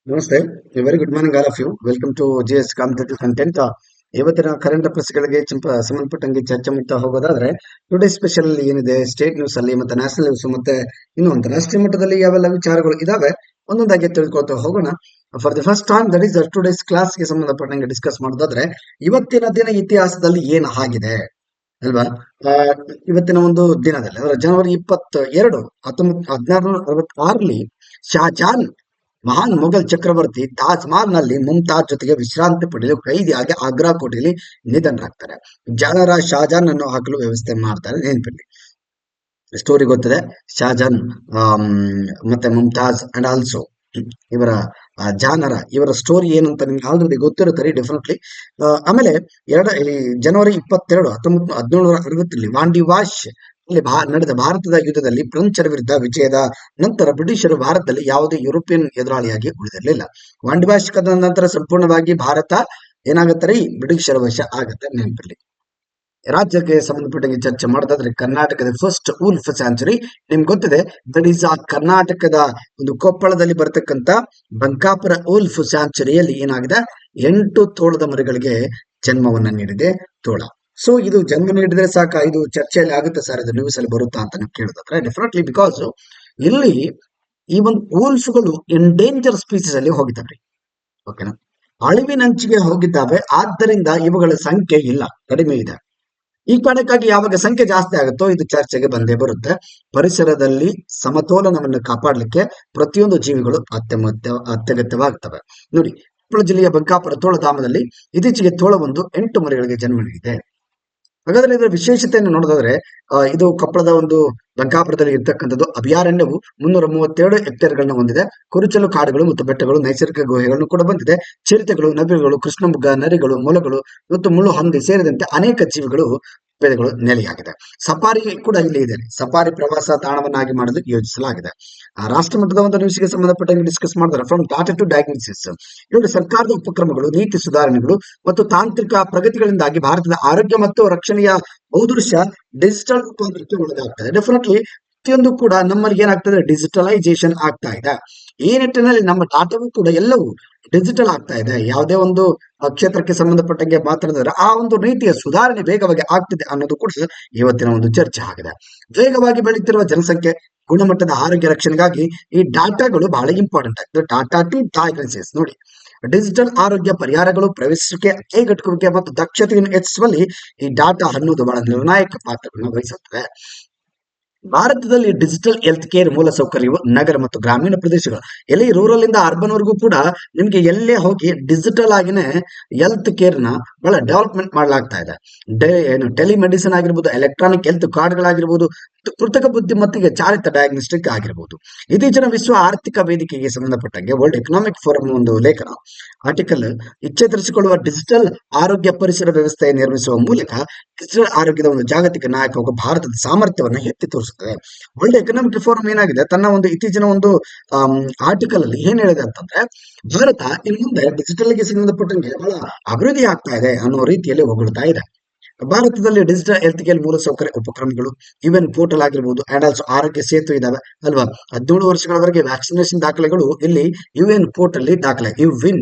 ನಮಸ್ತೆ. Very good morning all of you. Welcome to GS competitive content. ಇವತ್ತಿನ current affairs ಗಳಿಗೆ ಸಂಬಂಧಪಟ್ಟಂಗೆ ಚರ್ಚೆ ಮಾಡ್ತಾ ಹೋಗೋದಾದ್ರೆ, ಟುಡೇ ಸ್ಪೆಷಲ್ ಏನಿದೆ ಸ್ಟೇಟ್ ನ್ಯೂಸ್ ಅಲ್ಲಿ ಮತ್ತೆ ನ್ಯಾಷನಲ್ ನ್ಯೂಸ್ ಮತ್ತೆ ಇನ್ನು ಅಂತಾರಾಷ್ಟ್ರೀಯ ಮಟ್ಟದಲ್ಲಿ ಯಾವೆಲ್ಲ ವಿಚಾರಗಳು ಇದಾವೆ ಒಂದೊಂದಾಗಿ ತಿಳ್ಕೊಳ್ತಾ ಹೋಗೋಣ. For the first time that is today's class ಗೆ ಸಂಬಂಧಪಟ್ಟಂಗೆ ಡಿಸ್ಕಸ್ ಮಾಡೋದಾದ್ರೆ, ಇವತ್ತಿನ ದಿನ ಇತಿಹಾಸದಲ್ಲಿ ಏನು ಆಗಿದೆ ಅಲ್ವಾ. ಆ, ಇವತ್ತಿನ ಒಂದು ದಿನದಲ್ಲಿ ಅಂದ್ರೆ ಜನವರಿ 22 1666ರಲ್ಲಿ ಶಾಜಾನ್ ಮಹಾನ್ ಮೊಘಲ್ ಚಕ್ರವರ್ತಿ ತಾಜ್ ಮಹಲ್ ನಲ್ಲಿ ಮುಮ್ತಾಜ್ ಜೊತೆಗೆ ವಿಶ್ರಾಂತಿ ಪಡೆಯಲು ಕೈದಿಯಾಗಿ ಆಗ್ರಾ ಕೋಟೆಯಲ್ಲಿ ನಿಧನರಾಗ್ತಾರೆ. ಜನರ ಶಾಜಾನ್ ಅನ್ನು ಹಾಕಲು ವ್ಯವಸ್ಥೆ ಮಾಡ್ತಾರೆ. ನೆನಪಿರಲಿ, ಸ್ಟೋರಿ ಗೊತ್ತಿದೆ. ಶಾಜಾನ್ ಆಮ್, ಮತ್ತೆ ಮುಮ್ತಾಜ್ ಅಂಡ್ ಆಲ್ಸೋ ಇವರ ಜಾನರ ಇವರ ಸ್ಟೋರಿ ಏನಂತ ನಿಮ್ಗೆ ಆಲ್ರೆಡಿ ಗೊತ್ತಿರುತ್ತಾರೆ ಡೆಫಿನೆಟ್ಲಿ. ಆಮೇಲೆ ಈ ಜನವರಿ 22 1760ರಲ್ಲಿ ವಾಂಡಿವಾಶ್ ಅಲ್ಲಿ ನಡೆದ ಭಾರತದ ಯುದ್ಧದಲ್ಲಿ ಫ್ರೆಂಚರ ವಿರುದ್ಧ ವಿಜಯದ ನಂತರ ಬ್ರಿಟಿಷರು ಭಾರತದಲ್ಲಿ ಯಾವುದೇ ಯುರೋಪಿಯನ್ ಎದುರಾಳಿಯಾಗಿ ಉಳಿದಿರಲಿಲ್ಲ. ವಾಂಡಿವಾಶ್ ಕದ ನಂತರ ಸಂಪೂರ್ಣವಾಗಿ ಭಾರತ ಏನಾಗುತ್ತೆ, ಬ್ರಿಟಿಷರ ವಶ ಆಗತ್ತೆ. ನೆನಪಿರಲಿ. ರಾಜ್ಯಕ್ಕೆ ಸಂಬಂಧಪಟ್ಟಂಗೆ ಚರ್ಚೆ ಮಾಡೋದಾದ್ರೆ, ಕರ್ನಾಟಕದ ಫಸ್ಟ್ ಉಲ್ಫ್ ಸ್ಯಾಂಚುರಿ ನಿಮ್ಗೆ ಗೊತ್ತಿದೆ. ದಟ್ ಈಸ್ ಆ ಕರ್ನಾಟಕದ ಒಂದು ಕೊಪ್ಪಳದಲ್ಲಿ ಬರತಕ್ಕಂತ ಬಂಕಾಪುರ ಉಲ್ಫ್ ಸ್ಯಾಂಚುರಿಯಲ್ಲಿ ಏನಾಗಿದೆ, 8 ತೋಳದ ಮರಿಗಳಿಗೆ ಜನ್ಮವನ್ನ ನೀಡಿದೆ ತೋಳ. ಸೊ ಇದು ಜನ್ಮ ನೀಡಿದ್ರೆ ಸಾಕ, ಇದು ಚರ್ಚೆಯಲ್ಲಿ ಆಗುತ್ತೆ ಸರ್, ಇದು ನ್ಯೂಸ್ ಅಲ್ಲಿ ಬರುತ್ತಾ ಅಂತ ನೀವು ಕೇಳಿದ್ರೆ ಡೆಫಿನೆಟ್ಲಿ, ಬಿಕಾಸ್ ಇಲ್ಲಿ ಈ ಒಂದು ಉಲ್ಫ್ಗಳು ಎಂಡೇಂಜರ್ ಸ್ಪೀಸೀಸ್ ಅಲ್ಲಿ ಹೋಗಿದ್ದಾವೆ. ಓಕೆನಾ, ಅಳಿವಿನಂಚಿಗೆ ಹೋಗಿದ್ದಾವೆ. ಆದ್ದರಿಂದ ಇವುಗಳ ಸಂಖ್ಯೆ ಇಲ್ಲ, ಕಡಿಮೆ ಇದೆ. ಈ ಕಾರಣಕ್ಕಾಗಿ ಯಾವಾಗ ಸಂಖ್ಯೆ ಜಾಸ್ತಿ ಆಗುತ್ತೋ ಇದು ಚರ್ಚೆಗೆ ಬಂದೇ ಬರುತ್ತೆ. ಪರಿಸರದಲ್ಲಿ ಸಮತೋಲನವನ್ನು ಕಾಪಾಡಲಿಕ್ಕೆ ಪ್ರತಿಯೊಂದು ಜೀವಿಗಳು ಅತ್ಯಗತ್ಯವಾಗುತ್ತವೆ. ನೋಡಿ, ಕೊಪ್ಪಳ ಜಿಲ್ಲೆಯ ಬಂಕಾಪುರ ತೋಳಧಾಮದಲ್ಲಿ ಇತ್ತೀಚೆಗೆ ತೋಳವೊಂದು 8 ಮರಿಗಳಿಗೆ ಜನ್ಮ ನೀಡಿದೆ. ಹಾಗಾದ್ರೆ ಇದರ ವಿಶೇಷತೆಯನ್ನು ನೋಡೋದಾದ್ರೆ, ಇದು ಕೊಪ್ಪಳದ ಒಂದು ಬಂಕಾಪುರದಲ್ಲಿ ಇರ್ತಕ್ಕಂಥದ್ದು ಅಭಯಾರಣ್ಯವು 332 ಹೆಕ್ಟೇರ್ಗಳನ್ನ ಹೊಂದಿದೆ. ಕುರುಚಲು ಕಾಡುಗಳು ಮತ್ತು ಬೆಟ್ಟಗಳು, ನೈಸರ್ಗಿಕ ಗುಹೆಗಳನ್ನು ಕೂಡ ಬಂದಿದೆ. ಚಿರತೆಗಳು, ನವಿಲುಗಳು, ಕೃಷ್ಣಮೃಗ, ನರಿಗಳು, ಮೊಲಗಳು ಮತ್ತು ಮುಳ್ಳು ಹಂದಿ ಸೇರಿದಂತೆ ಅನೇಕ ಜೀವಿಗಳು ಭೇದಗಳು ನೆಲೆಯಾಗಿದೆ. ಸಫಾರಿ ಕೂಡ ಇಲ್ಲಿ ಇದೆ. ಸಫಾರಿ ಪ್ರವಾಸ ತಾಣವನ್ನಾಗಿ ಮಾಡಲು ಯೋಜಿಸಲಾಗಿದೆ. ರಾಷ್ಟ್ರ ಮಟ್ಟದ ಒಂದು ನ್ಯೂಸ್ಗೆ ಸಂಬಂಧಪಟ್ಟಂಗೆ ಡಿಸ್ಕಸ್ ಮಾಡಿದ್ರೆ, ಫ್ರಮ್ ಡಾಟಾ ಟು ಡಯಾಗ್ನೋಸಿಸ್, ಇವರು ಸರ್ಕಾರದ ಉಪಕ್ರಮಗಳು, ನೀತಿ ಸುಧಾರಣೆಗಳು ಮತ್ತು ತಾಂತ್ರಿಕ ಪ್ರಗತಿಗಳಿಂದಾಗಿ ಭಾರತದ ಆರೋಗ್ಯ ಮತ್ತು ರಕ್ಷಣೆಯ ಬಹುದೃಶ್ಯ ಡಿಜಿಟಲ್ ರೂಪಾಂತರಕ್ಕೆ ಒಳಗಾಗ್ತದೆ. ಡೆಫಿನೆಟ್ಲಿ ಪ್ರತಿಯೊಂದು ಕೂಡ ನಮ್ಮಲ್ಲಿ ಏನಾಗ್ತದೆ, ಡಿಜಿಟಲೈಸೇಷನ್ ಆಗ್ತಾ ಇದೆ. ಈ ನಿಟ್ಟಿನಲ್ಲಿ ನಮ್ಮ ಡಾಟಾವು ಕೂಡ ಎಲ್ಲವೂ ಡಿಜಿಟಲ್ ಆಗ್ತಾ ಇದೆ. ಯಾವುದೇ ಒಂದು ಕ್ಷೇತ್ರಕ್ಕೆ ಸಂಬಂಧಪಟ್ಟಂಗೆ ಮಾತನಾಡಿದ್ರೆ ಆ ಒಂದು ರೀತಿಯ ಸುಧಾರಣೆ ವೇಗವಾಗಿ ಆಗ್ತಿದೆ ಅನ್ನೋದು ಕೂಡ ಇವತ್ತಿನ ಒಂದು ಚರ್ಚೆ ಆಗಿದೆ. ವೇಗವಾಗಿ ಬೆಳೀತಿರುವ ಜನಸಂಖ್ಯೆ, ಗುಣಮಟ್ಟದ ಆರೋಗ್ಯ ರಕ್ಷಣೆಗಾಗಿ ಈ ಡಾಟಾಗಳು ಬಹಳ ಇಂಪಾರ್ಟೆಂಟ್ ಆಗ್ತದೆ. ಡಾಟಾ ಟು ಡಯಾಗ್ನೋಸಿಸ್ ನೋಡಿ, ಡಿಜಿಟಲ್ ಆರೋಗ್ಯ ಪರಿಹಾರಗಳು, ಪ್ರವೇಶಿಸುವಿಕೆ, ಕೈಗೆಟುಕುವಿಕೆ ಮತ್ತು ದಕ್ಷತೆಯನ್ನು ಹೆಚ್ಚಿಸುವಲ್ಲಿ ಈ ಡಾಟಾ ಅನ್ನೋದು ಬಹಳ ನಿರ್ಣಾಯಕ ಪಾತ್ರವನ್ನು ವಹಿಸುತ್ತದೆ. ಭಾರತದಲ್ಲಿ ಡಿಜಿಟಲ್ ಹೆಲ್ತ್ ಕೇರ್ ಮೂಲಸೌಕರ್ಯವು ನಗರ ಮತ್ತು ಗ್ರಾಮೀಣ ಪ್ರದೇಶಗಳು, ಎಲ್ಲಿ ರೂರಲ್ ಇಂದ ಅರ್ಬನ್ ವರೆಗೂ ಕೂಡ ನಿಮ್ಗೆ ಎಲ್ಲೇ ಹೋಗಿ ಡಿಜಿಟಲ್ ಆಗಿನೇ ಹೆಲ್ತ್ ಕೇರ್ ನ ಬಹಳ ಡೆವಲಪ್ಮೆಂಟ್ ಮಾಡಲಾಗ್ತಾ ಇದೆ. ಟೆಲಿಮೆಡಿಸಿನ್ ಆಗಿರ್ಬೋದು, ಎಲೆಕ್ಟ್ರಾನಿಕ್ ಹೆಲ್ತ್ ಕಾರ್ಡ್ಗಳಾಗಿರ್ಬೋದು, ಕೃತಕ ಬುದ್ಧಿಮತ್ತೆಗೆ ಚಾಲಿತ ಡಯಾಗ್ನೋಸ್ಟಿಕ್ ಆಗಿರ್ಬೋದು. ಇತ್ತೀಚಿನ ವಿಶ್ವ ಆರ್ಥಿಕ ವೇದಿಕೆಗೆ ಸಂಬಂಧಪಟ್ಟಂಗೆ ವರ್ಲ್ಡ್ ಎಕನಾಮಿಕ್ ಫೋರಂ ಒಂದು ಲೇಖನ ಆರ್ಟಿಕಲ್ ಇಚ್ಛೆತರಿಸಿಕೊಳ್ಳುವ ಡಿಜಿಟಲ್ ಆರೋಗ್ಯ ಪರಿಸರ ವ್ಯವಸ್ಥೆ ನಿರ್ಮಿಸುವ ಮೂಲಕ ಡಿಜಿಟಲ್ ಆರೋಗ್ಯದ ಒಂದು ಜಾಗತಿಕ ನಾಯಕವಾಗ ಭಾರತದ ಸಾಮರ್ಥ್ಯವನ್ನು ಎತ್ತಿ ತೋರಿಸುತ್ತದೆ. ವರ್ಲ್ಡ್ ಎಕನಾಮಿಕ್ ಫೋರಂ ಏನಾಗಿದೆ, ತನ್ನ ಒಂದು ಇತ್ತೀಚಿನ ಒಂದು ಆರ್ಟಿಕಲ್ ಅಲ್ಲಿ ಏನ್ ಹೇಳಿದೆ ಅಂತಂದ್ರೆ, ಭಾರತ ಇನ್ನು ಮುಂದೆ ಡಿಜಿಟಲ್ಗೆ ಸಂಬಂಧಪಟ್ಟಂಗೆ ಬಹಳ ಅಭಿವೃದ್ಧಿ ಆಗ್ತಾ ಇದೆ ಅನ್ನೋ ರೀತಿಯಲ್ಲಿ ಹೊಗಳ್ತಾ ಇದೆ. ಭಾರತದಲ್ಲಿ ಡಿಜಿಟಲ್ ಹೆಲ್ತ್ ಕೇರ್ ಮೂಲಸೌಕರ್ಯ ಉಪಕ್ರಮಗಳು, ಯುಎನ್ ಪೋರ್ಟಲ್ ಆಗಿರ್ಬೋದು ಅಂಡ್ ಆಲ್ಸೋ ಆರೋಗ್ಯ ಸೇತು ಇದಾವೆ ಅಲ್ವಾ. 17 ವರ್ಷಗಳವರೆಗೆ ವ್ಯಾಕ್ಸಿನೇಷನ್ ದಾಖಲೆಗಳು ಇಲ್ಲಿ ಯುಎನ್ ಪೋರ್ಟಲ್ ದಾಖಲೆ. ಯು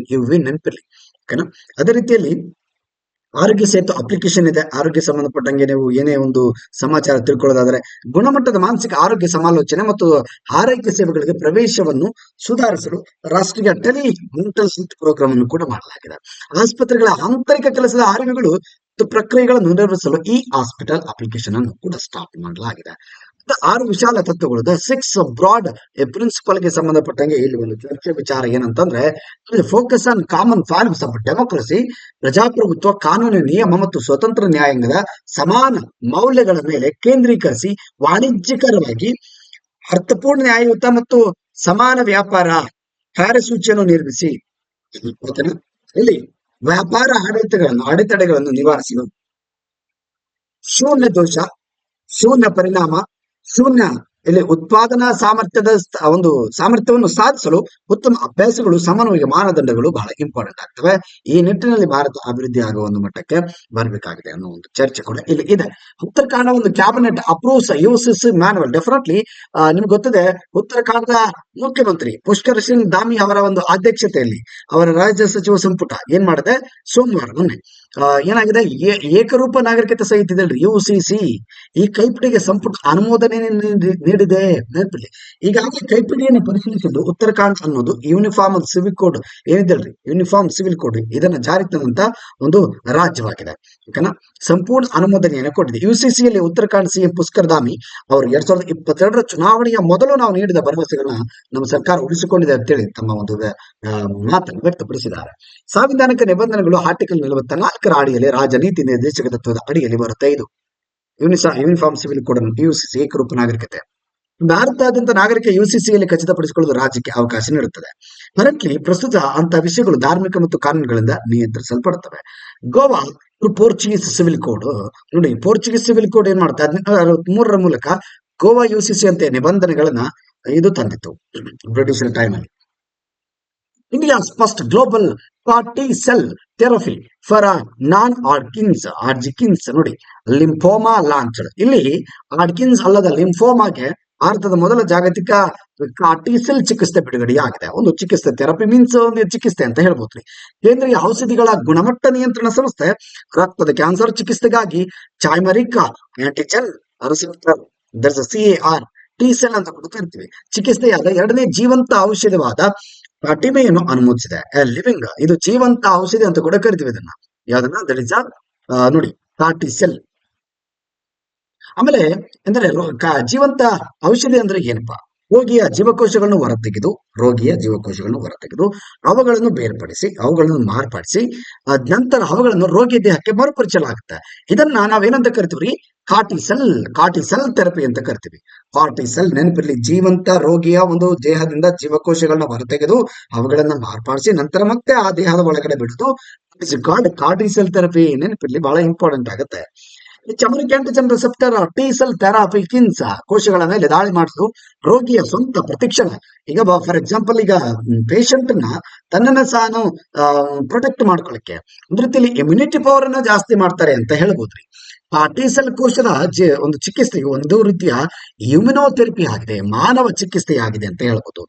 ವಿನ್ ನೆನಪಿರ್ಲಿ, ಓಕೆನಾ. ಅದೇ ರೀತಿಯಲ್ಲಿ ಆರೋಗ್ಯ ಸೇತು ಅಪ್ಲಿಕೇಶನ್ ಇದೆ. ಆರೋಗ್ಯ ಸಂಬಂಧಪಟ್ಟಂಗೆ ನೀವು ಏನೇ ಒಂದು ಸಮಾಚಾರ ತಿಳ್ಕೊಳ್ಳೋದಾದ್ರೆ, ಗುಣಮಟ್ಟದ ಮಾನಸಿಕ ಆರೋಗ್ಯ ಸಮಾಲೋಚನೆ ಮತ್ತು ಆರೈಕೆ ಸೇವೆಗಳಿಗೆ ಪ್ರವೇಶವನ್ನು ಸುಧಾರಿಸಲು ರಾಷ್ಟ್ರೀಯ ಟೆಲಿ ಮೆಂಟಲ್ ಹೆಲ್ತ್ ಪ್ರೋಗ್ರಾಮ್ ಅನ್ನು ಕೂಡ ಮಾಡಲಾಗಿದೆ. ಆಸ್ಪತ್ರೆಗಳ ಆಂತರಿಕ ಕೆಲಸದ ಆರೋಗ್ಯಗಳು ಮತ್ತು ಪ್ರಕ್ರಿಯೆಗಳನ್ನು ನಿರ್ವಹಿಸಲು ಈ ಹಾಸ್ಪಿಟಲ್ ಅಪ್ಲಿಕೇಶನ್ ಅನ್ನು ಕೂಡ ಸ್ಟಾರ್ಟ್ ಮಾಡಲಾಗಿದೆ. 6 ವಿಶಾಲ ತತ್ವಗಳು, ದ 6 ಬ್ರಾಡ್ ಪ್ರಿನ್ಸಿಪಲ್ ಗೆ ಸಂಬಂಧಪಟ್ಟಂಗೆ ಇಲ್ಲಿ ಒಂದು ಚರ್ಚೆ ವಿಚಾರ ಏನಂತಂದ್ರೆ, focus on common values of democracy, ಪ್ರಜಾಪ್ರಭುತ್ವ, ಕಾನೂನು ನಿಯಮ ಮತ್ತು ಸ್ವತಂತ್ರ ನ್ಯಾಯಾಂಗದ ಸಮಾನ ಮೌಲ್ಯಗಳ ಮೇಲೆ ಕೇಂದ್ರೀಕರಿಸಿ ವಾಣಿಜ್ಯಕರವಾಗಿ ಅರ್ಥಪೂರ್ಣ, ನ್ಯಾಯಯುತ ಮತ್ತು ಸಮಾನ ವ್ಯಾಪಾರ ಕಾರ್ಯಸೂಚಿಯನ್ನು ನಿರ್ಮಿಸಿ, ಓಕೆನಾ, ಇಲ್ಲಿ ವ್ಯಾಪಾರ ಅಡೆತಡೆಗಳನ್ನು ನಿವಾರಿಸಲು ಶೂನ್ಯ ದೋಷ, ಶೂನ್ಯ ಪರಿಣಾಮ, ಶೂನ್ಯ ಇಲ್ಲಿ ಉತ್ಪಾದನಾ ಸಾಮರ್ಥ್ಯದ ಒಂದು ಸಾಮರ್ಥ್ಯವನ್ನು ಸಾಧಿಸಲು ಉತ್ತಮ ಅಭ್ಯಾಸಗಳು, ಸಮನ್ವಯ ಮಾನದಂಡಗಳು ಬಹಳ ಇಂಪಾರ್ಟೆಂಟ್ ಆಗ್ತವೆ. ಈ ನಿಟ್ಟಿನಲ್ಲಿ ಭಾರತ ಅಭಿವೃದ್ಧಿ ಆಗುವ ಒಂದು ಮಟ್ಟಕ್ಕೆ ಬರಬೇಕಾಗಿದೆ ಅನ್ನೋ ಒಂದು ಚರ್ಚೆ ಕೂಡ ಇಲ್ಲಿ ಇದೆ. ಉತ್ತರಾಖಂಡ ಒಂದು cabinet approves UCC manual. Definitely ನಿಮ್ಗೆ ಗೊತ್ತಿದೆ, ಉತ್ತರಾಖಂಡದ ಮುಖ್ಯಮಂತ್ರಿ ಪುಷ್ಕರ್ ಸಿಂಗ್ ಧಾಮಿ ಅವರ ಒಂದು ಅಧ್ಯಕ್ಷತೆಯಲ್ಲಿ ಅವರ ರಾಜ್ಯ ಸಚಿವ ಸಂಪುಟ ಏನ್ ಮಾಡಿದೆ, ಸೋಮವಾರ ಮೊನ್ನೆ ಏನಾಗಿದೆ, ಏಕರೂಪ ನಾಗರಿಕತೆ ಸಂಹಿತೆ ಇದೆ ಯುಸಿಸಿ, ಈ ಕೈಪಿಡಿಗೆ ಸಂಪುಟ ಅನುಮೋದನೆ ನೀಡಿದೆ. ನೆನಪಿರಲಿ, ಈಗಾಗಲೇ ಕೈಪಿಡಿಯನ್ನು ಪರಿಶೀಲಿಸಿದ್ದು ಉತ್ತರಾಖಂಡ್ ಅನ್ನೋದು ಯೂನಿಫಾರ್ಮ್ ಸಿವಿಲ್ ಕೋಡ್ ಏನಿದೆಲ್ರಿ, ಯೂನಿಫಾರ್ಮ್ ಸಿವಿಲ್ ಕೋಡ್ ಇದನ್ನ ಜಾರಿಗೆ ತಂದಂತ ಒಂದು ರಾಜ್ಯವಾಗಿದೆ. ಓಕೆನಾ, ಸಂಪೂರ್ಣ ಅನುಮೋದನೆಯನ್ನು ಕೊಟ್ಟಿದೆ. ಯುಸಿಸಿಯಲ್ಲಿ ಉತ್ತರಾಖಂಡ್ ಸಿಎಂ ಪುಷ್ಕರ್ ಧಾಮಿ ಅವರು 2022ರ ಚುನಾವಣೆಯ ಮೊದಲು ನಾವು ನೀಡಿದ ಭರವಸೆಗಳನ್ನ ನಮ್ಮ ಸರ್ಕಾರ ಉಳಿಸಿಕೊಂಡಿದೆ ಅಂತೇಳಿ ತಮ್ಮ ಒಂದು ಮಾತನ್ನು ವ್ಯಕ್ತಪಡಿಸಿದ್ದಾರೆ. ಸಾಂವಿಧಾನಿಕ ನಿಬಂಧನೆಗಳು ಆರ್ಟಿಕಲ್ 44ರ ಅಡಿಯಲ್ಲಿ ರಾಜನೀತಿ ನಿರ್ದೇಶಕ ತತ್ವದ ಅಡಿಯಲ್ಲಿ ಬರುತ್ತೆ. ಇದು ಯೂನಿಫಾರ್ಮ್ ಸಿವಿಲ್ ಕೋಡ್ ಅನ್ನು ಯುಸಿಸಿ ಏಕರೂಪ ನಾಗರಿಕತೆ ಭಾರತಾದ್ಯಂತ ನಾಗರಿಕ ಯುಸಿಸಿಯಲ್ಲಿ ಖಚಿತಪಡಿಸಿಕೊಳ್ಳಲು ರಾಜ್ಯಕ್ಕೆ ಅವಕಾಶ ನೀಡುತ್ತದೆ. ಕರೆಂಟ್ಲಿ ಪ್ರಸ್ತುತ ಅಂತ ವಿಷಯಗಳು ಧಾರ್ಮಿಕ ಮತ್ತು ಕಾನೂನುಗಳಿಂದ ನಿಯಂತ್ರಿಸಲ್ಪಡುತ್ತವೆ. ಗೋವಾ ಪೋರ್ಚುಗೀಸ್ ಸಿವಿಲ್ ಕೋಡ್ ನೋಡಿ, ಪೋರ್ಚುಗೀಸ್ ಸಿವಿಲ್ ಕೋಡ್ ಏನ್ ಮಾಡುತ್ತೆ, 1763ರ ಮೂಲಕ ಗೋವಾ ಯುಸಿಸಿ ಅಂತೆ ನಿಬಂಧನೆಗಳನ್ನ ಇದು ತಂದಿತ್ತು ಬ್ರಿಟಿಷರ ಟೈಮ್ ಅಲ್ಲಿ. India's first global CAR-T cell therapy for non-Hodgkin's ನೋಡಿ ಲಿಂಫೋಮಾ ಲಾಂಚ್. ಇಲ್ಲಿ ಹಾಡ್ಕಿನ್ಸ್ ಅಲ್ಲದ ಲಿಂಫೋಮಾಗೆ ಭಾರತದ ಮೊದಲ ಜಾಗತಿಕ CAR-T ಸೆಲ್ ಚಿಕಿತ್ಸೆ ಬಿಡುಗಡೆಯಾಗಿದೆ. ಒಂದು ಚಿಕಿತ್ಸೆ, ಥೆರಪಿ ಮೀನ್ಸ್ ಒಂದು ಚಿಕಿತ್ಸೆ ಅಂತ ಹೇಳ್ಬೋದು. ಕೇಂದ್ರೀಯ ಔಷಧಿಗಳ ಗುಣಮಟ್ಟ ನಿಯಂತ್ರಣ ಸಂಸ್ಥೆ ರಕ್ತದ ಕ್ಯಾನ್ಸರ್ ಚಿಕಿತ್ಸೆಗಾಗಿ chimeric antigen receptor CAR T cell ಅಂತ ಕೂಡ ಕರಿತೀವಿ ಚಿಕಿತ್ಸೆಯಾದ ಎರಡನೇ ಜೀವಂತ ಔಷಧವಾದ ಟಿಮೆಯನ್ನು ಅನುಮೋದಿಸಿದೆ. ಲಿವಿಂಗ್, ಇದು ಜೀವಂತ ಔಷಧಿ ಅಂತ ಕೂಡ ಕರಿತೀವಿ ಇದನ್ನ. ಯಾವ್ದನ್ನ, ದಟ್ ಇಸ್ ನೋಡಿ CAR-T ಸೆಲ್. ಆಮೇಲೆ ಅಂದ್ರೆ ಜೀವಂತ ಔಷಧಿ ಅಂದ್ರೆ ಏನಪ್ಪಾ, ರೋಗಿಯ ಜೀವಕೋಶಗಳನ್ನು ಹೊರತೆಗೆದು ಅವುಗಳನ್ನು ಬೇರ್ಪಡಿಸಿ, ಅವುಗಳನ್ನು ಮಾರ್ಪಡಿಸಿ ನಂತರ ಅವುಗಳನ್ನು ರೋಗಿಯ ದೇಹಕ್ಕೆ ಮರುಪರಿಚಲಾಗುತ್ತೆ. ಇದನ್ನ ನಾವೇನಂತ ಕರಿತೀವಿ, CAR-T ಸೆಲ್ ಥೆರಪಿ ಅಂತ ಕರಿತೀವಿ. CAR-T ಸೆಲ್ ನೆನಪಿರ್ಲಿ, ಜೀವಂತ ರೋಗಿಯ ಒಂದು ದೇಹದಿಂದ ಜೀವಕೋಶಗಳನ್ನ ಹೊರತೆಗೆದು ಅವುಗಳನ್ನ ಮಾರ್ಪಡಿಸಿ ನಂತರ ಮತ್ತೆ ಆ ದೇಹದ ಒಳಗಡೆ ಬಿಡುದು CAR-T ಸೆಲ್ ಥೆರಪಿ. ನೆನಪಿರ್ಲಿ, ಬಹಳ ಇಂಪಾರ್ಟೆಂಟ್ ಆಗುತ್ತೆ. Chimeric antigen receptor T cell therapy ಕೋಶಗಳ ಮೇಲೆ ದಾಳಿ ಮಾಡಿದ್ದು ರೋಗಿಯ ಸ್ವಂತ ಪ್ರತಿಕ್ಷಣೆ. ಈಗ ಫಾರ್ ಎಕ್ಸಾಂಪಲ್, ಈಗ ಪೇಷಂಟ್ ನ ತನ್ನನ್ನ ಸಾನು ಪ್ರೊಟೆಕ್ಟ್ ಮಾಡ್ಕೊಳ್ಳಿಕ್ಕೆ ಒಂದು ರೀತಿಯಲ್ಲಿ ಇಮ್ಯುನಿಟಿ ಪವರ್ ಅನ್ನ ಜಾಸ್ತಿ ಮಾಡ್ತಾರೆ ಅಂತ ಹೇಳ್ಬೋದ್ರಿ. T ಸೆಲ್ ಕೋಶದ ಒಂದು ಚಿಕಿತ್ಸೆಗೆ ಒಂದು ರೀತಿಯ ಇಮ್ಯುನೋಥೆರಪಿ ಆಗಿದೆ, ಮಾನವ ಚಿಕಿತ್ಸೆ ಆಗಿದೆ ಅಂತ ಹೇಳ್ಬೋದು.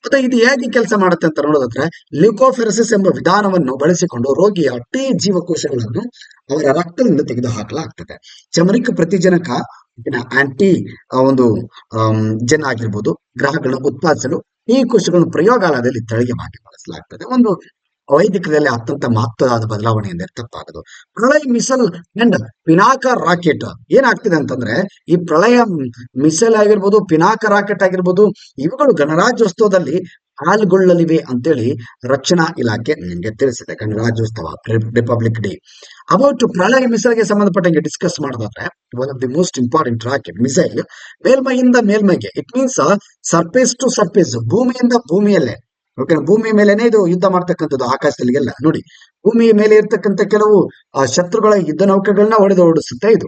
ಮತ್ತೆ ಇದು ಹೇಗೆ ಕೆಲಸ ಮಾಡುತ್ತೆ ಅಂತ ನೋಡೋದಾದ್ರೆ, ಲ್ಯೂಕೋಫೆರಸಿಸ್ ಎಂಬ ವಿಧಾನವನ್ನು ಬಳಸಿಕೊಂಡು ರೋಗಿಯ T ಜೀವಕೋಶಗಳನ್ನು ಅವರ ರಕ್ತದಿಂದ ತೆಗೆದು ಹಾಕಲಾಗ್ತದೆ. ಚಮರಿಕ್ ಪ್ರತಿಜನಕ ಆಂಟಿ ಒಂದು ಜನ್ ಆಗಿರ್ಬೋದು ಗ್ರಹಗಳನ್ನು ಉತ್ಪಾದಿಸಲು ಈ ಕೋಶಗಳನ್ನು ಪ್ರಯೋಗಾಲಯದಲ್ಲಿ ತಳಿಗೆವಾಗಿ ಬಳಸಲಾಗ್ತದೆ. ಒಂದು ವೈದಿಕದಲ್ಲಿ ಅತ್ಯಂತ ಮಹತ್ವವಾದ ಬದಲಾವಣೆ ಎಂದರೆ ತಪ್ಪಾಗದು. ಪ್ರಳಯ ಮಿಸೈಲ್ ಅಂಡ್ ಪಿನಾಕ ರಾಕೆಟ್ ಏನಾಗ್ತಿದೆ ಅಂತಂದ್ರೆ, ಈ ಪ್ರಳಯ ಮಿಸೈಲ್ ಆಗಿರ್ಬೋದು, ಪಿನಾಕ ರಾಕೆಟ್ ಆಗಿರ್ಬೋದು, ಇವುಗಳು ಗಣರಾಜ್ಯೋತ್ಸವದಲ್ಲಿ ಪಾಲ್ಗೊಳ್ಳಲಿವೆ ಅಂತೇಳಿ ರಕ್ಷಣಾ ಇಲಾಖೆ ನಿಮಗೆ ತಿಳಿಸಿದೆ. ಗಣರಾಜ್ಯೋತ್ಸವ, ರಿಪಬ್ಲಿಕ್ ಡೇ. ಅಬೌಟ್ ಪ್ರಳಯ ಮಿಸೈಲ್ಗೆ ಸಂಬಂಧಪಟ್ಟಂಗೆ ಡಿಸ್ಕಸ್ ಮಾಡೋದಾದ್ರೆ, one of the most important rocket missile ಮೇಲ್ಮೈಯಿಂದ ಮೇಲ್ಮೈಗೆ, it means surface to surface, ಭೂಮಿಯಿಂದ ಭೂಮಿಯಲ್ಲೇ. ಓಕೆ, ಭೂಮಿ ಮೇಲೆನೆ ಇದು ಯುದ್ಧ ಮಾಡ್ತಕ್ಕಂಥದ್ದು, ಆಕಾಶದಲ್ಲಿ ಎಲ್ಲ ನೋಡಿ. ಭೂಮಿಯ ಮೇಲೆ ಇರ್ತಕ್ಕಂಥ ಕೆಲವು ಶತ್ರುಗಳ ಯುದ್ಧ ನೌಕೆಗಳನ್ನ ಓಡಿಸುತ್ತೆ. ಇದು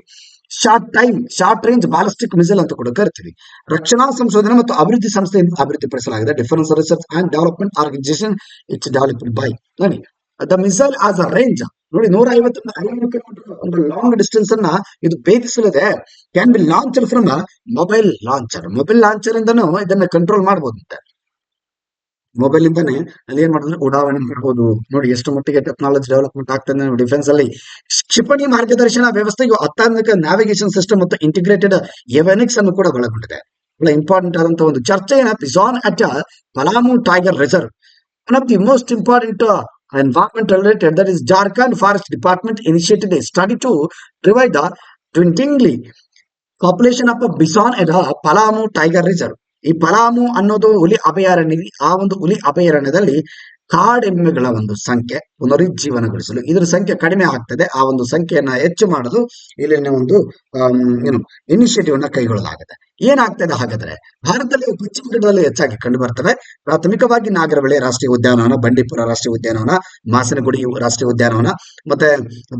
ಶಾರ್ಟ್ ರೇಂಜ್ ಬಾಲಿಸ್ಟಿಕ್ ಮಿಸೈಲ್ ಅಂತ ಕೂಡ ಕರಿತೀವಿ. ರಕ್ಷಣಾ ಸಂಶೋಧನೆ ಮತ್ತು ಅಭಿವೃದ್ಧಿ ಸಂಸ್ಥೆಯಿಂದ ಅಭಿವೃದ್ಧಿಪಡಿಸಲಾಗಿದೆ. Defence research and development organisation it's developed by. ನೋಡಿ, the missile as a range ನೋಡಿ 150 ಕಿಲೋಮೀಟರ್ ಒಂದು ಲಾಂಗ್ ಡಿಸ್ಟೆನ್ಸ್ ಅನ್ನ ಇದು ಭೇದಿಸಲಿದೆ. Can be launcher from mobile launcher ಇಂದನೂ ಇದನ್ನ ಕಂಟ್ರೋಲ್ ಮಾಡಬಹುದಂತೆ. ಮೊಬೈಲ್ ಇಂದಾನೆ ಅಲ್ಲಿ ಏನ್ ಮಾಡಿದ್ರೆ ಉಡಾವಣೆ ಮಾಡಬಹುದು. ನೋಡಿ ಎಷ್ಟು ಮಟ್ಟಿಗೆ ಟೆಕ್ನಾಲಜಿ ಡೆವಲಪ್ಮೆಂಟ್ ಆಗ್ತದೆ ಡಿಫೆನ್ಸ್ ಅಲ್ಲಿ. ಕ್ಷಿಪಣಿ ಮಾರ್ಗದರ್ಶನ ವ್ಯವಸ್ಥೆಯು ಅತ್ಯಾಧುನಿಕ ನ್ಯಾವಿಗೇಷನ್ ಸಿಸ್ಟಮ್ ಮತ್ತು ಇಂಟಿಗ್ರೇಟೆಡ್ ಏವಿಯಾನಿಕ್ಸ್ ಅನ್ನು ಕೂಡ ಒಳಗೊಂಡಿದೆ. ಬಹಳ ಇಂಪಾರ್ಟೆಂಟ್ ಆದಂತಹ ಒಂದು ಚರ್ಚೆಯನ್ನ ಪಿಸಾನ್ at Palamu tiger reserve, one of the most important environmental related, that is Jharkhand Forest Department initiated a study to divide the dwindling population of bison at Palamu Tiger Reserve. ಈ ಪಲಾಮು ಅನ್ನೋದು ಹುಲಿ ಅಭಯಾರಣ್ಯ. ಆ ಒಂದು ಹುಲಿ ಅಭಯಾರಣ್ಯದಲ್ಲಿ ಕಾಡೆಮ್ಮೆಗಳ ಒಂದು ಸಂಖ್ಯೆ ಪುನರುಜ್ಜೀವನಗೊಳಿಸಲು ಇದರ ಸಂಖ್ಯೆ ಕಡಿಮೆ ಆಗ್ತದೆ. ಆ ಒಂದು ಸಂಖ್ಯೆಯನ್ನ ಹೆಚ್ಚು ಮಾಡಲು ಇಲ್ಲಿನ ಒಂದು ಏನು ಇನಿಷಿಯೇಟಿವ್ ಅನ್ನ ಕೈಗೊಳ್ಳಲಾಗಿದೆ. ಏನಾಗ್ತದೆ ಹಾಗಾದ್ರೆ, ಭಾರತದಲ್ಲಿ ಪಶ್ಚಿಮ ಘಟ್ಟದಲ್ಲಿ ಹೆಚ್ಚಾಗಿ ಕಂಡು ಬರ್ತವೆ. ಪ್ರಾಥಮಿಕವಾಗಿ ನಾಗರಹೊಳೆ ರಾಷ್ಟ್ರೀಯ ಉದ್ಯಾನವನ, ಬಂಡೀಪುರ ರಾಷ್ಟ್ರೀಯ ಉದ್ಯಾನವನ, ಮಾಸನಗುಡಿ ರಾಷ್ಟ್ರೀಯ ಉದ್ಯಾನವನ, ಮತ್ತೆ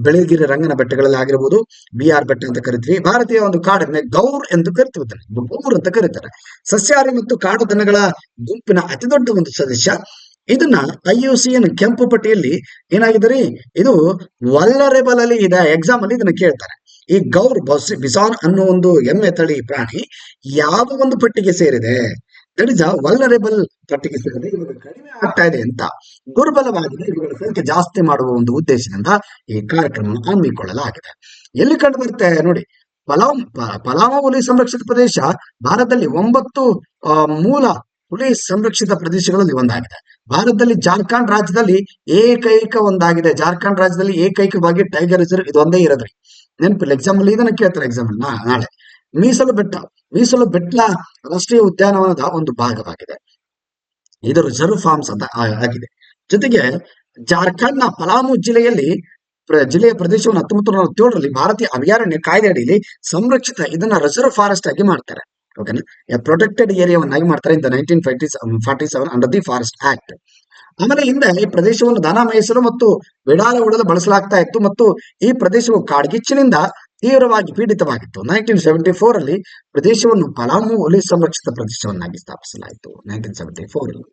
ಬೆಳಗಿರಿ ರಂಗನ ಬೆಟ್ಟಗಳಲ್ಲಿ ಆಗಿರಬಹುದು, BR ಬೆಟ್ಟ ಅಂತ ಕರಿತೀವಿ. ಭಾರತೀಯ ಒಂದು ಕಾಡನ್ನೇ ಗೌರ್ ಎಂದು ಕರಿತೀವಿ, ಗೌರ್ ಅಂತ ಕರೀತಾರೆ. ಸಸ್ಯಾಹಾರಿ ಮತ್ತು ಕಾಡು ದನಗಳ ಗುಂಪಿನ ಅತಿ ದೊಡ್ಡ ಒಂದು ಸದಸ್ಯ. ಇದನ್ನ IUCN ಕೆಂಪು ಪಟ್ಟಿಯಲ್ಲಿ ಏನಾಗಿದೆ, ಇದು ವಲ್ಲರೆಬಲ್ ಅಲ್ಲಿ ಇದೆ. ಎಕ್ಸಾಮ್ ಅಲ್ಲಿ ಇದನ್ನ ಕೇಳ್ತಾರೆ. ಈ ಗೌರ್ ಬಿಸಾನ್ ಅನ್ನೋ ಒಂದು ಎಮ್ಮೆ ತಳಿ ಪ್ರಾಣಿ ಯಾವ ಒಂದು ಪಟ್ಟಿಗೆ ಸೇರಿದೆ? ದಟ್ ಇಸ್ ವಲ್ಲರೆಬಲ್ ಪಟ್ಟಿಗೆ ಸೇರಿದೆ. ಇವಾಗ ಕಡಿಮೆ ಆಗ್ತಾ ಇದೆ ಅಂತ, ದುರ್ಬಲವಾಗಿದೆ, ಇವುಗಳ ಸಂಖ್ಯೆ ಜಾಸ್ತಿ ಮಾಡುವ ಒಂದು ಉದ್ದೇಶದಿಂದ ಈ ಕಾರ್ಯಕ್ರಮವನ್ನು ಹಮ್ಮಿಕೊಳ್ಳಲಾಗಿದೆ. ಎಲ್ಲಿ ಕಂಡು ಬರುತ್ತೆ ನೋಡಿ, ಪಲಾಮು ಹುಲಿ ಸಂರಕ್ಷಿತ ಪ್ರದೇಶ ಭಾರತದಲ್ಲಿ 9 ಮೂಲ ಹುಲಿ ಸಂರಕ್ಷಿತ ಪ್ರದೇಶಗಳಲ್ಲಿ ಒಂದಾಗಿದೆ. ಭಾರತದಲ್ಲಿ ಜಾರ್ಖಂಡ್ ರಾಜ್ಯದಲ್ಲಿ ಜಾರ್ಖಂಡ್ ರಾಜ್ಯದಲ್ಲಿ ಏಕೈಕವಾಗಿ ಟೈಗರ್ ರಿಸರ್ವ್ ಇದು ಒಂದೇ ಇರೋದ್ರಿ. ನೆನಪಿಲ್ಲ, ಎಕ್ಸಾಮ್ ಅಲ್ಲಿ ಇದನ್ನ ಕೇಳ್ತಾರೆ. ಎಕ್ಸಾಮ್ ಅಲ್ಲಿ ನಾಳೆ ಮೀಸಲು ಬೆಟ್ಟ ರಾಷ್ಟ್ರೀಯ ಉದ್ಯಾನವನದ ಒಂದು ಭಾಗವಾಗಿದೆ. ಇದು ರಿಸರ್ವ್ ಫಾರ್ಮ್ಸ್ ಅಂತ ಆಗಿದೆ. ಜೊತೆಗೆ ಜಾರ್ಖಂಡ್ ನ ಪಲಾಮು ಜಿಲ್ಲೆಯ ಪ್ರದೇಶವನ್ನು 1947ರಲ್ಲಿ ಭಾರತೀಯ ಅಭಯಾರಣ್ಯ ಕಾಯ್ದೆ ಅಡಿಯಲ್ಲಿ ಸಂರಕ್ಷಿತ ಇದನ್ನ ರಿಸರ್ವ್ ಫಾರೆಸ್ಟ್ ಆಗಿ ಮಾಡ್ತಾರೆ. ಓಕೆನಾ, ಪ್ರೊಟೆಕ್ಟೆಡ್ ಏರಿಯಾವನ್ನಾಗಿ ಮಾಡ್ತಾರೆ ಇನ್ 1947 ಅಂಡರ್ ದಿ ಫಾರೆಸ್ಟ್ ಆಕ್ಟ್. ಆಮೇಲೆ ಹಿಂದೆ ಈ ಪ್ರದೇಶವನ್ನು ದನ ಮೇಯಿಸಲು ಮತ್ತು ಬಿಡಾರ ಉಡಲು ಬಳಸಲಾಗ್ತಾ ಇತ್ತು ಮತ್ತು ಈ ಪ್ರದೇಶವು ಕಾಡ್ಗಿಚ್ಚಿನಿಂದ ತೀವ್ರವಾಗಿ ಪೀಡಿತವಾಗಿತ್ತು. 1974ರಲ್ಲಿ ಪ್ರದೇಶವನ್ನು ಪಲಾಮು ಹುಲಿ ಸಂರಕ್ಷಿತ ಪ್ರದೇಶವನ್ನಾಗಿ ಸ್ಥಾಪಿಸಲಾಯಿತು. 1974ರಲ್ಲಿ.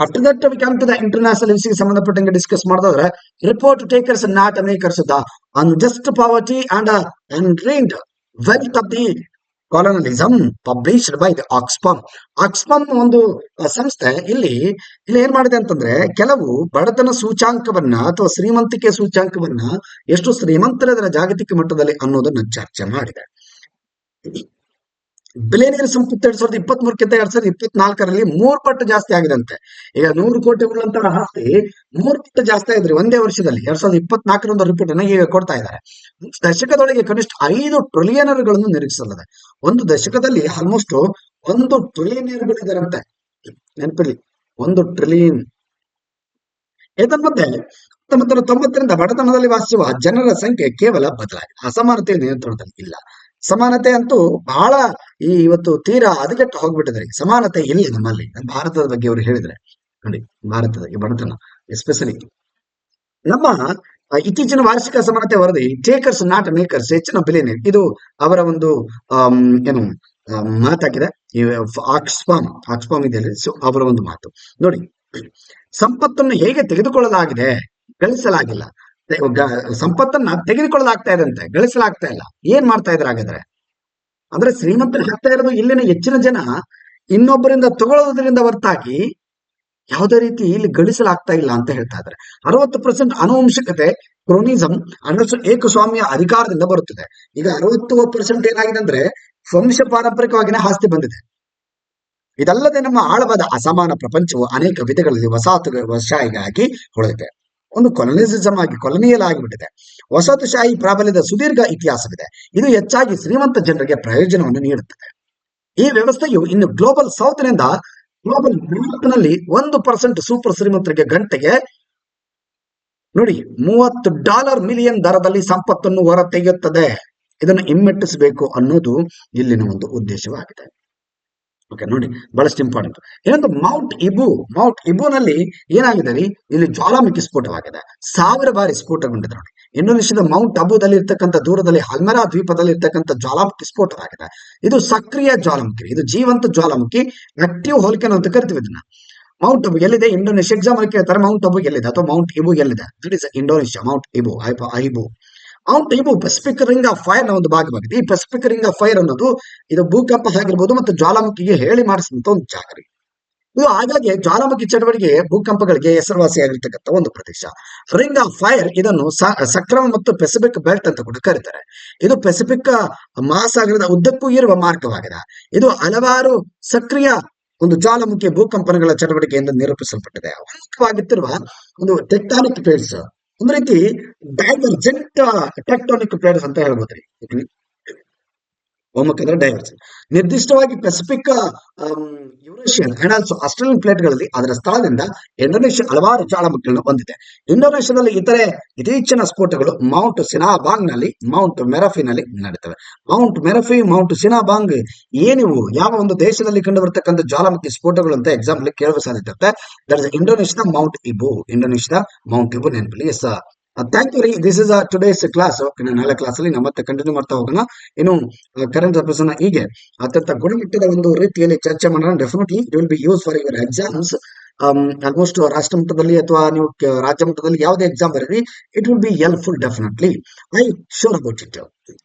After that we come to the international ಇಶ್ಯೂಗೆ ಸಂಬಂಧಪಟ್ಟಂಗೆ ಡಿಸ್ಕಸ್ ಮಾಡಿದ್ರೆ, report takers not makers the unjust poverty and undreamed wealth of the colonialism published by the Oxfam ಒಂದು ಸಂಸ್ಥೆ ಇಲ್ಲಿ ಏನ್ ಮಾಡಿದೆ ಅಂತಂದ್ರೆ, ಕೆಲವು ಬಡತನ ಸೂಚಾಂಕವನ್ನ ಅಥವಾ ಶ್ರೀಮಂತಿಕೆ ಸೂಚಾಂಕವನ್ನ ಎಷ್ಟು ಶ್ರೀಮಂತರದರ ಜಾಗತಿಕ ಮಟ್ಟದಲ್ಲಿ ಅನ್ನೋದನ್ನ ಚರ್ಚೆ ಮಾಡಿದೆ. ಬಿಲಿಯನಿಯರ್ ಸಂಪತ್ತು 2023ಕ್ಕಿಂತ 2024ರಲ್ಲಿ 3 ಪಟ್ಟು ಜಾಸ್ತಿ ಆಗಿದಂತೆ. ಈಗ 100 ಕೋಟಿ ಉಳ್ಳಂತಹ ಆಸ್ತಿ 3 ಪಟ್ಟು ಜಾಸ್ತಿ ಆಗಿದ್ರಿ ಒಂದೇ ವರ್ಷದಲ್ಲಿ. 2024 ಒಂದು ರಿಪೋರ್ಟ್ ಅನ್ನ ಈಗ ಕೊಡ್ತಾ ಇದ್ದಾರೆ. ದಶಕದೊಳಗೆ ಕನಿಷ್ಠ 5 ಟ್ರಿಲಿಯನರ್ಗಳನ್ನು ನಿರೀಕ್ಷಿಸಲಾಗಿದೆ. ಒಂದು ದಶಕದಲ್ಲಿ ಆಲ್ಮೋಸ್ಟ್ 1 ಟ್ರಿಲಿಯನರ್ಗಳಿದಾರಂತೆ. ನೆನಪಿರ್ಲಿ, 1 ಟ್ರಿಲಿಯನ್. ಇದರ ಮಧ್ಯೆ 1990ರಿಂದ ಬಡತನದಲ್ಲಿ ವಾಸಿಸುವ ಜನರ ಸಂಖ್ಯೆ ಕೇವಲ ಬದಲಾಗಿದೆ, ಅಸಮಾನತೆಯ ನಿಯಂತ್ರಣದಲ್ಲಿ ಇಲ್ಲ. ಸಮಾನತೆ ಅಂತೂ ಬಹಳ ಇವತ್ತು ತೀರಾ ಹದಗೆಟ್ಟು ಹೋಗ್ಬಿಟ್ಟಿದೆ. ಸಮಾನತೆ ಇಲ್ಲ ನಮ್ಮಲ್ಲಿ. ಭಾರತದ ಬಗ್ಗೆ ಅವರು ಹೇಳಿದ್ರೆ ನೋಡಿ, ಭಾರತದ ಬಡತನ ಎಸ್ಪೆಷಲಿ ನಮ್ಮ ಇತ್ತೀಚಿನ ವಾರ್ಷಿಕ ಸಮಾನತೆ ವರದಿ ಟೇಕರ್ಸ್ ನಾಟ್ ಮೇಕರ್ಸ್ ಹೆಚ್ಚಿನ ಬಿಲಿಯನಿಯರ್, ಇದು ಅವರ ಒಂದು ಏನು ಮಾತಾಗಿದೆ. ಆಕ್ಸ್ಫಾಮ್ ಇದೆಯಲ್ಲ, ಸೊ ಅವರ ಒಂದು ಮಾತು ನೋಡಿ. ಸಂಪತ್ತನ್ನು ಹೇಗೆ ತೆಗೆದುಕೊಳ್ಳಲಾಗಿದೆ, ಗಳಿಸಲಾಗಿಲ್ಲ. ಸಂಪತ್ತನ್ನ ತೆಗೆದುಕೊಳ್ಳಲಾಗ್ತಾ ಇದೆ ಅಂತೆ, ಗಳಿಸಲಾಗ್ತಾ ಇಲ್ಲ. ಏನ್ ಮಾಡ್ತಾ ಇದ್ರೆ ಹಾಗಾದ್ರೆ? ಅಂದ್ರೆ ಶ್ರೀಮಂತರಿಗೆ ಆಗ್ತಾ ಇರೋದು ಇಲ್ಲಿನ ಹೆಚ್ಚಿನ ಜನ ಇನ್ನೊಬ್ಬರಿಂದ ತಗೊಳ್ಳೋದ್ರಿಂದ ಹೊರತಾಗಿ ಯಾವುದೇ ರೀತಿ ಇಲ್ಲಿ ಗಳಿಸಲಾಗ್ತಾ ಇಲ್ಲ ಅಂತ ಹೇಳ್ತಾ ಇದ್ದಾರೆ. 60% ಅನುವಂಶಿಕತೆ ಕ್ರೋನಿಸಂ ಅನ್ನೋ ಏಕಸ್ವಾಮ್ಯ ಅಧಿಕಾರದಿಂದ ಬರುತ್ತದೆ. ಈಗ 60% ಏನಾಗಿದೆ ಅಂದ್ರೆ ವಂಶ ಪಾರಂಪರಿಕವಾಗಿನೇ ಆಸ್ತಿ ಬಂದಿದೆ. ಇದಲ್ಲದೆ ನಮ್ಮ ಆಳವಾದ ಅಸಮಾನ ಪ್ರಪಂಚವು ಅನೇಕ ವಿಧಗಳಲ್ಲಿ ವಸಾಹತುಶಾಹಿಗಾಗಿ ಹೊಳೆದಿದೆ. ಒಂದು ಕೊಲನಿಯಲ್ ಆಗಿಬಿಟ್ಟಿದೆ. ವಸಾಹತುಶಾಹಿ ಪ್ರಾಬಲ್ಯದ ಸುದೀರ್ಘ ಇತಿಹಾಸವಿದೆ. ಇದು ಹೆಚ್ಚಾಗಿ ಶ್ರೀಮಂತ ಜನರಿಗೆ ಪ್ರಯೋಜನವನ್ನು ನೀಡುತ್ತದೆ. ಈ ವ್ಯವಸ್ಥೆಯು ಇನ್ನು ಗ್ಲೋಬಲ್ ಸೌತ್ನಿಂದ ಗ್ಲೋಬಲ್ ನಾರ್ತ್ನಲ್ಲಿ 1% ಸೂಪರ್ ಶ್ರೀಮಂತರಿಗೆ ಗಂಟೆಗೆ ನೋಡಿ $30 ಮಿಲಿಯನ್ ದರದಲ್ಲಿ ಸಂಪತ್ತನ್ನು ಹೊರತೆಗೆಯುತ್ತದೆ. ಇದನ್ನು ಹಿಮ್ಮೆಟ್ಟಿಸಬೇಕು ಅನ್ನೋದು ಇಲ್ಲಿನ ಒಂದು ಉದ್ದೇಶವಾಗಿದೆ. ಓಕೆ ನೋಡಿ, ಬಹಳಷ್ಟು ಇಂಪಾರ್ಟೆಂಟ್. ಇನ್ನೊಂದು ಮೌಂಟ್ ಇಬುನಲ್ಲಿ ಏನಾಗಿದೆ ರೀ, ಇಲ್ಲಿ ಜ್ವಾಲಾಮುಖಿ ಸ್ಫೋಟವಾಗಿದೆ. 1000 ಬಾರಿ ಸ್ಫೋಟಗೊಂಡಿದೆ ನೋಡಿ. ಇಂಡೋನೇಷ್ಯಾದ ಮೌಂಟ್ ಅಬುದಲ್ಲಿ ಇರ್ತಕ್ಕಂಥ ದೂರದಲ್ಲಿ ಹಲ್ಮೆರಾ ದ್ವೀಪದಲ್ಲಿ ಇರ್ತಕ್ಕಂಥ ಜ್ವಾಲಾಮುಖಿ ಸ್ಫೋಟವಾಗಿದೆ. ಇದು ಸಕ್ರಿಯ ಜ್ವಾಲಾಮುಖಿ, ಇದು ಜೀವಂತ ಜ್ವಾಲಾಮುಖಿ, ಆಕ್ಟಿವ್ ಹೋಲ್ಕೆನ್ ಅಂತ ಕರಿತೀವಿ ಇದನ್ನ. ಮೌಂಟ್ ಅಬು ಎಲ್ಲಿದೆ? ಇಂಡೋನೇಷ್ಯಾ. ಎಕ್ಸಾಮ್ ಅಲ್ಲಿ ಕೇಳ್ತಾರೆ ಮೌಂಟ್ ಅಬು ಎಲ್ಲಿದೆ ಅಥವಾ ಮೌಂಟ್ ಇಬು ಎಲ್ಲಿದೆ? It is Indonesia. Mount Ibu. Mount Ibu Pacific ring of fire ನ ಒಂದು ಭಾಗವಾಗಿದೆ. ಈ ಪೆಸಿಫಿಕ್ ರಿಂಗ್ ಆಫ್ ಫೈರ್ ಅನ್ನೋದು ಇದು ಭೂಕಂಪ ಆಗಿರ್ಬೋದು ಮತ್ತು ಜ್ವಾಲಾಮುಖಿಗೆ ಹೇಳಿ ಮಾಡಿಸಿದಂತ ಒಂದು ಜಾಗ. ಇದು ಹಾಗಾಗಿ ಜ್ವಾಲಾಮುಖಿ ಚಟುವಟಿಕೆ ಭೂಕಂಪಗಳಿಗೆ ಹೆಸರುವಾಸಿಯಾಗಿರ್ತಕ್ಕಂಥ ಒಂದು ಪ್ರದೇಶ. ರಿಂಗ್ ಆಫ್ ಫೈರ್ ಇದನ್ನು ಸಕ್ರಮ ಮತ್ತು ಪೆಸಿಫಿಕ್ ಬೆಲ್ಟ್ ಅಂತ ಕೂಡ ಕರೀತಾರೆ. ಇದು ಪೆಸಿಫಿಕ್ ಮಹಾಸಾಗರದ ಉದ್ದಕ್ಕೂ ಇರುವ ಮಾರ್ಗವಾಗಿದೆ. ಇದು ಹಲವಾರು ಸಕ್ರಿಯ ಒಂದು ಜ್ವಾಲಾಮುಖಿ ಭೂಕಂಪನಗಳ ಚಟುವಟಿಕೆಯಿಂದ ನಿರೂಪಿಸಲ್ಪಟ್ಟಿದೆ. ಪ್ರಮುಖವಾಗಿರುವ ಒಂದು ಟೆಕ್ಟಾನಿಕ್ ಪ್ಲೇಟ್ಸ್, ಒಂದು ರೀತಿ ಡೈವರ್ಜೆಂಟ್ ಟೆಕ್ಟಾನಿಕ್ ಪ್ಲೇಟ್ಸ್ ಅಂತ ಹೇಳ್ಬೋದ್ರಿ. ಒಮ್ಮುಖ ಅಂದ್ರೆ ಡೈವರ್ಜನ್. ನಿರ್ದಿಷ್ಟವಾಗಿ Pacific, Eurasian and also Australian ಪ್ಲೇಟ್ಗಳಲ್ಲಿ ಅದರ ಸ್ಥಳದಿಂದ ಇಂಡೋನೇಷ್ಯಾ ಹಲವಾರು ಜ್ವಾಲಾಮುಖಿಗಳನ್ನು ಹೊಂದಿದೆ. ಇಂಡೋನೇಷ್ಯಾದಲ್ಲಿ ಇತರೆ ಇತ್ತೀಚಿನ ಸ್ಫೋಟಗಳು ಮೌಂಟ್ ಸಿನಾಬಾಂಗ್ ನಲ್ಲಿ, ಮೌಂಟ್ ಮೆರಫಿನಲ್ಲಿ ನಡೆಯುತ್ತವೆ. ಮೌಂಟ್ ಮೆರಫಿ, ಮೌಂಟ್ ಸಿನಾಬಾಂಗ್ ಏನಿವು ಯಾವ ಒಂದು ದೇಶದಲ್ಲಿ ಕಂಡು ಬರ್ತಕ್ಕಂಥ ಜ್ವಾಲಾಮುಖಿ ಸ್ಫೋಟಗಳು ಅಂತ ಎಕ್ಸಾಂಪಲ್ ಕೇಳುವ ಸಾಧ್ಯತೆ ಇರುತ್ತೆ. ದಟ್ ಇಸ್ ಇಂಡೋನೇಷ್ಯಾದ ಮೌಂಟ್ ಇಬು, ಇಂಡೋನೇಷ್ಯಾದ ಮೌಂಟ್ ಇಬು ನೆನಪಲ್ಲಿ. ಎಸ್, ಥ್ಯಾಂಕ್ ಯು ರೀ. This is today's class. ಇನ್ನು ನಾಳೆ ಕ್ಲಾಸಲ್ಲಿ ನಾವು ಮತ್ತೆ ಕಂಟಿನ್ಯೂ ಮಾಡ್ತಾ ಹೋಗೋಣ. ಇನ್ನು ಕರೆಂಟ್ ಅಫೇರ್ಸ್ ಅನ್ನ ಹೀಗೆ ಅತ್ಯಂತ ಗುಣಮಟ್ಟದ ಒಂದು ರೀತಿಯಲ್ಲಿ ಚರ್ಚೆ ಮಾಡೋಣ. Definitely it will be use for your exams. Almost ರಾಷ್ಟ್ರ ಮಟ್ಟದಲ್ಲಿ ಅಥವಾ ನೀವು ರಾಜ್ಯ ಮಟ್ಟದಲ್ಲಿ ಯಾವುದೇ ಎಕ್ಸಾಮ್ ಬರೀರಿ, it will be helpful definitely. I sure about it.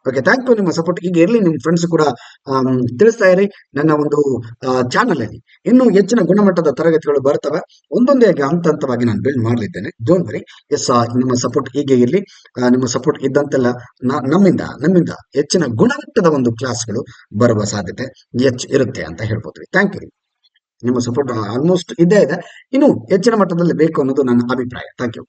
Okay, thank you. ನಿಮ್ಮ ಸಪೋರ್ಟ್ ಈಗ ಇರಲಿ. ನಿಮ್ಮ ಫ್ರೆಂಡ್ಸ್ ಕೂಡ ತಿಳಿಸ್ತಾ ಇರಿ. ನನ್ನ ಒಂದು ಚಾನಲ್ ಅಲ್ಲಿ ಇನ್ನೂ ಹೆಚ್ಚಿನ ಗುಣಮಟ್ಟದ ತರಗತಿಗಳು ಬರ್ತವೆ. ಒಂದೊಂದೇ ಹಂತ ಹಂತವಾಗಿ ನಾನು ಬಿಲ್ಡ್ ಮಾಡಲಿದ್ದೇನೆ. Don't worry. ಎಸ್, ನಿಮ್ಮ ಸಪೋರ್ಟ್ ಹೀಗೆ ಇರಲಿ. ನಿಮ್ಮ ಸಪೋರ್ಟ್ ಇದ್ದಂತೆಲ್ಲ ನಮ್ಮಿಂದ ಹೆಚ್ಚಿನ ಗುಣಮಟ್ಟದ ಒಂದು ಕ್ಲಾಸ್ಗಳು ಬರುವ ಸಾಧ್ಯತೆ ಹೆಚ್ಚು ಇರುತ್ತೆ ಅಂತ ಹೇಳ್ಬೋದ್ರಿ. Thank you. ನಿಮ್ಮ ಸಪೋರ್ಟ್ ಆಲ್ಮೋಸ್ಟ್ ಇದ್ದೇ ಇದೆ. ಇನ್ನು ಹೆಚ್ಚಿನ ಮಟ್ಟದಲ್ಲಿ ಬೇಕು ಅನ್ನೋದು ನನ್ನ ಅಭಿಪ್ರಾಯ. Thank you.